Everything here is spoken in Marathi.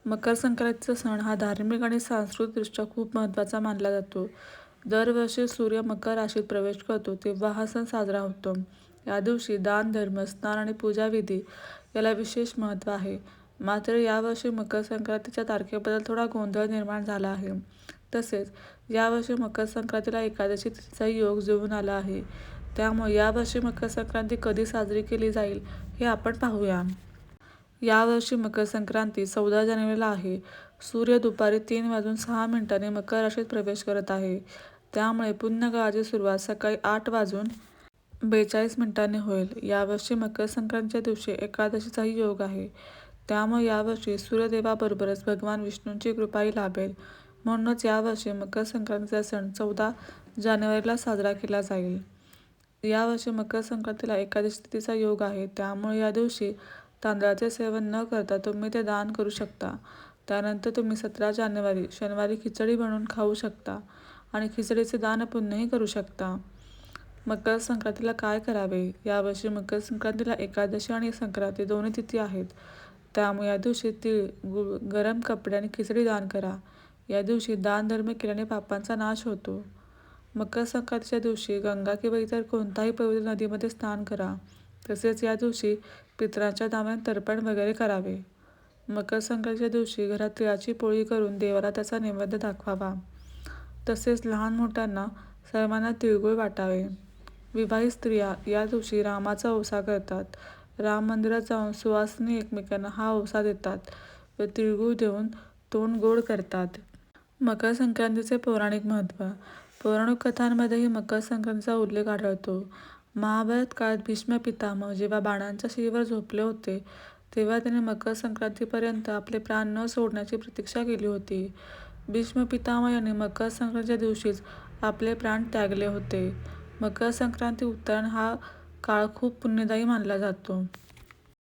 मकर संक्रांतीचा सण हा धार्मिक आणि सांस्कृतिकदृष्ट्या खूप महत्त्वाचा मानला जातो. दरवर्षी सूर्य मकर राशीत प्रवेश करतो तेव्हा हा सण साजरा होतो. या दिवशी दान, धर्म, स्नान आणि पूजाविधी याला विशेष महत्त्व आहे. मात्र यावर्षी मकर संक्रांतीच्या तारखेबद्दल थोडा गोंधळ निर्माण झाला आहे. तसेच यावर्षी मकर संक्रांतीला एकादशी तिथीचा योग जुळून आला आहे. त्यामुळे यावर्षी मकर संक्रांती कधी साजरी केली जाईल हे आपण पाहूया. यावर्षी मकर संक्रांती 14 जानेवारीला आहे. सूर्य दुपारी 3:06 मकर राशीत प्रवेश करत आहे. त्यामुळे पुण्यकाळाची सुरुवात सकाळी 8:42 होईल. यावर्षी मकर संक्रांतीच्या दिवशी एकादशीचाही योग आहे. त्यामुळे यावर्षी सूर्यदेवाबरोबरच भगवान विष्णूंची कृपाही लाभेल. म्हणूनच यावर्षी मकर संक्रांतीचा सण 14 जानेवारीला साजरा केला जाईल. यावर्षी मकर संक्रांतीला एकादशी तिथीचा योग आहे. त्यामुळे या दिवशी तांदळाचे सेवन न करता तुम्ही ते दान करू शकता. त्यानंतर तुम्ही 17 जानेवारी शनिवारी खिचडी बनवून खाऊ शकता आणि खिचडीचे दान पुण्यही करू शकता. मकर संक्रांतीला काय करावे? यावर्षी मकर संक्रांतीला एकादशी आणि संक्रांती दोन्ही तिथी आहेत. त्यामुळे या दिवशी तीळ, गूळ, गरम कपडे आणि खिचडी दान करा. या दिवशी दानधर्म केल्याने पापांचा नाश होतो. मकर संक्रांतीच्या दिवशी गंगा किंवा इतर कोणत्याही पवित्र नदीमध्ये स्नान करा. तसेच या दिवशी पितरांच्या नावाने तर्पण वगैरे करावे. मकर संक्रांतीच्या दिवशी घरात तिळाची पोळी करून देवाला त्याचा नैवेद्य दाखवावा. तसेच लहान मोठ्यांना सर्वांना तिळगुळ वाटावे. विवाहित स्त्रिया या दिवशी रामाचा ओसा करतात. राम मंदिरात जाऊन सुवासिनी एकमेकांना हा ओसा देतात व तिळगुळ देऊन तोंड गोड करतात. मकर संक्रांतीचे पौराणिक महत्त्व. पौराणिक कथांमध्येही मकर संक्रांतीचा उल्लेख आढळतो. महाभारत काळात भीष्म पितामह जेव्हा बाणांच्या शिळेवर झोपले होते तेव्हा त्याने मकर संक्रांतीपर्यंत आपले प्राण न सोडण्याची प्रतीक्षा केली होती. भीष्म पितामह यांनी मकर संक्रांतीच्या दिवशीच आपले प्राण त्यागले होते. मकर संक्रांती उत्तरायण हा काळ खूप पुण्यदायी मानला जातो.